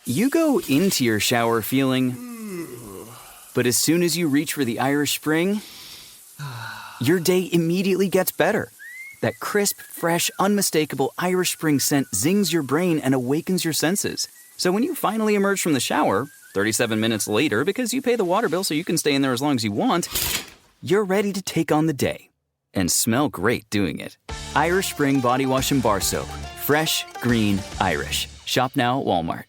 You go into your shower feeling, but as soon as you reach for the Irish Spring, your day immediately gets better. That crisp, fresh, unmistakable Irish Spring scent zings your brain and awakens your senses. So when you finally emerge from the shower, 37 minutes later, because you pay the water bill so you can stay in there as long as you want, you're ready to take on the day and smell great doing it. Irish Spring Body Wash and Bar Soap. Fresh, green, Irish. Shop now at Walmart.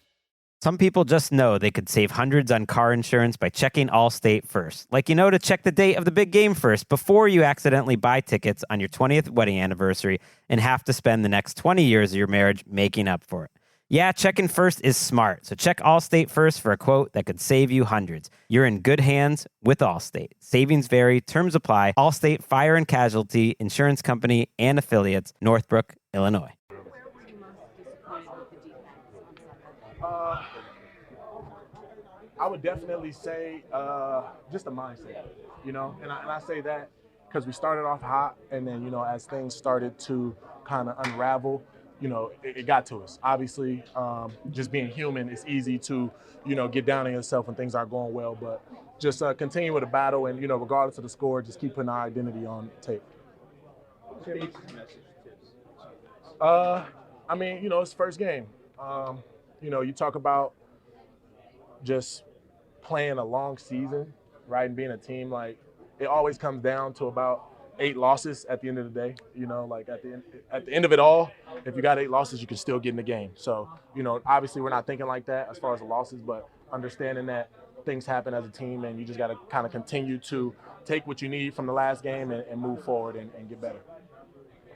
Some people just know they could save hundreds on car insurance by checking Allstate first. Like, to check the date of the big game first before you accidentally buy tickets on your 20th wedding anniversary and have to spend the next 20 years of your marriage making up for it. Yeah, checking first is smart. So check Allstate first for a quote that could save you hundreds. You're in good hands with Allstate. Savings vary. Terms apply. Allstate Fire and Casualty Insurance Company and Affiliates, Northbrook, Illinois. I would definitely say just a mindset, and I say that because we started off hot, and then, as things started to kind of unravel, it got to us. Obviously, just being human, it's easy to, get down on yourself when things aren't going well, but just continue with the battle and, regardless of the score, just keep putting our identity on tape. It's first game. You talk about just playing a long season, right, and being a team, like, it always comes down to about 8 losses at the end of the day. At the end of it all, if you got 8 losses, you can still get in the game. So, obviously we're not thinking like that as far as the losses, but understanding that things happen as a team and you just got to kind of continue to take what you need from the last game and move forward and get better.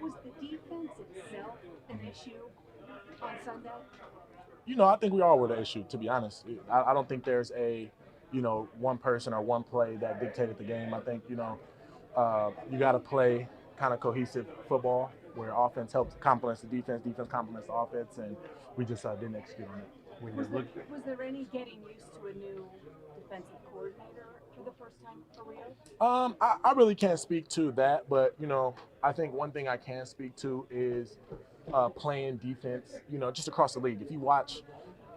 Was the defense itself an issue on Sunday? I think we all were the issue, to be honest. I don't think there's a, one person or one play that dictated the game. I think, you got to play kind of cohesive football where offense helps complements the defense complements the offense, and we just didn't execute on it. Was there any getting used to a new defensive coordinator for the first time for real? I really can't speak to that, but, I think one thing I can speak to is playing defense, just across the league. If you watch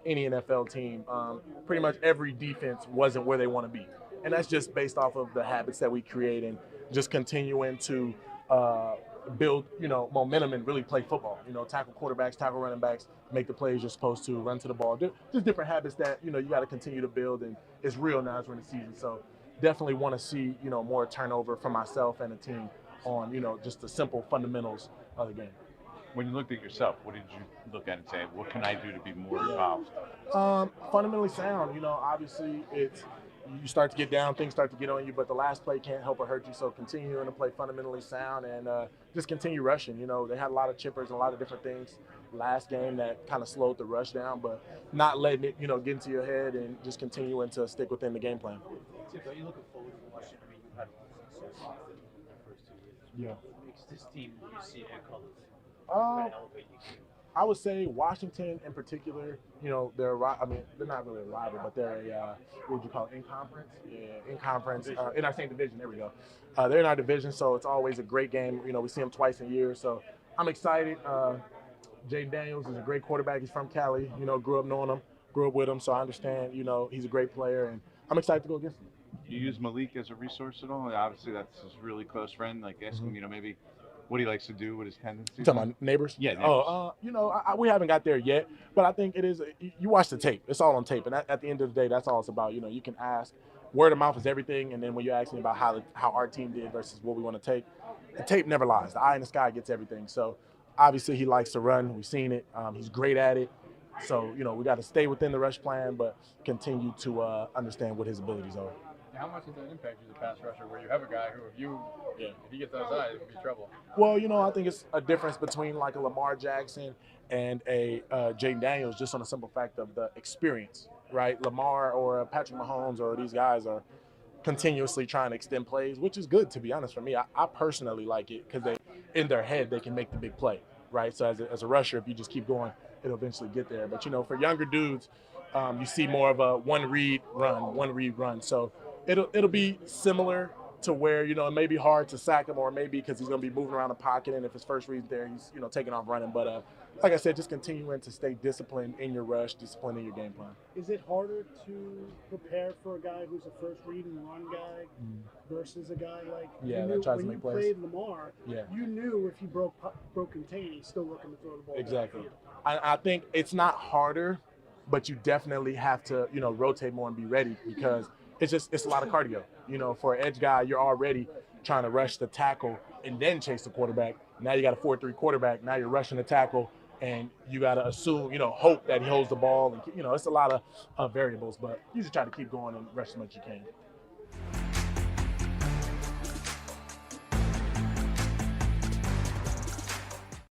any NFL team, pretty much every defense wasn't where they want to be. And that's just based off of the habits that we create and just continuing to build, momentum and really play football. Tackle quarterbacks, tackle running backs, make the plays you're supposed to, run to the ball. Just different habits that, you got to continue to build, and it's real now as we're in the season. So definitely want to see, more turnover from myself and the team on, just the simple fundamentals of the game. When you looked at yourself, what did you look at and say, what can I do to be more involved? Fundamentally sound. Obviously you start to get down, things start to get on you, but the last play can't help or hurt you. So continuing to play fundamentally sound and just continue rushing. They had a lot of chippers and a lot of different things last game that kind of slowed the rush down, but not letting it, get into your head and just continuing to stick within the game plan. So you look forward to Washington. I mean, you had so far in the first 2 years. Yeah. What makes this team you see their colors? I would say Washington in particular, they're not really a rival, but they're what would you call it, in conference? Yeah, in conference, in our same division, there we go. They're in our division, so it's always a great game. We see them twice a year, so I'm excited. Jayden Daniels is a great quarterback. He's from Cali, grew up knowing him, grew up with him, so I understand, he's a great player, and I'm excited to go against him. You use Malik as a resource at all? Obviously, that's his really close friend. Like, ask him, maybe what he likes to do, what his tendencies. You talking about neighbors? Yeah, neighbors. We haven't got there yet, but I think it is. You watch the tape; it's all on tape, and at the end of the day, that's all it's about. You can ask. Word of mouth is everything, and then when you're asking about how our team did versus what we want to take, the tape never lies. The eye in the sky gets everything. So obviously, he likes to run. We've seen it. He's great at it. So we got to stay within the rush plan, but continue to understand what his abilities are. How much does that impact you as a pass rusher, where you have a guy who, if he gets outside, it could be trouble? Well, I think it's a difference between like a Lamar Jackson and a Jayden Daniels, just on the simple fact of the experience, right? Lamar or Patrick Mahomes or these guys are continuously trying to extend plays, which is good, to be honest. For me, I personally like it because in their head they can make the big play, right? So as a rusher, if you just keep going, it'll eventually get there. But for younger dudes, you see more of a one read run. So it'll be similar to where, it may be hard to sack him, or maybe because he's going to be moving around the pocket, and if his first read's there, he's, taking off running. But like I said, just continuing to stay disciplined in your rush, disciplined in your game plan. Is it harder to prepare for a guy who's a first read and run guy versus a guy like that tries to make plays? When you played Lamar, Yeah. you knew if he broke contain, he's still looking to throw the ball. Exactly. I think it's not harder, but you definitely have to, rotate more and be ready because it's a lot of cardio. For an edge guy, you're already trying to rush the tackle and then chase the quarterback. Now you got a 4-3 quarterback. Now you're rushing the tackle, and you got to assume, hope that he holds the ball. And, it's a lot of variables, but you just try to keep going and rush as much as you can.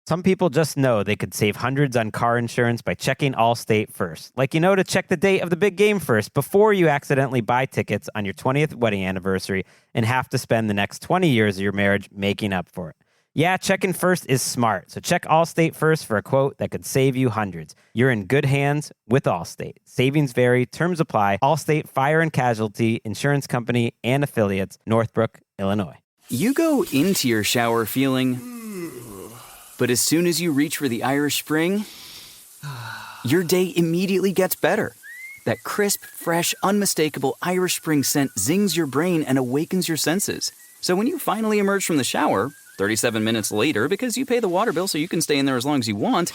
Some people just know they could save hundreds on car insurance by checking Allstate first. Like to check the date of the big game first before you accidentally buy tickets on your 20th wedding anniversary and have to spend the next 20 years of your marriage making up for it. Yeah, checking first is smart, so check Allstate first for a quote that could save you hundreds. You're in good hands with Allstate. Savings vary, terms apply. Allstate Fire and Casualty Insurance Company and Affiliates, Northbrook, Illinois. You go into your shower feeling... But as soon as you reach for the Irish Spring, your day immediately gets better. That crisp, fresh, unmistakable Irish Spring scent zings your brain and awakens your senses. So when you finally emerge from the shower, 37 minutes later, because you pay the water bill so you can stay in there as long as you want,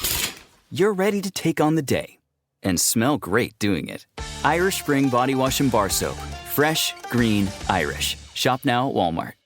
you're ready to take on the day. And smell great doing it. Irish Spring Body Wash and Bar Soap. Fresh, green, Irish. Shop now at Walmart.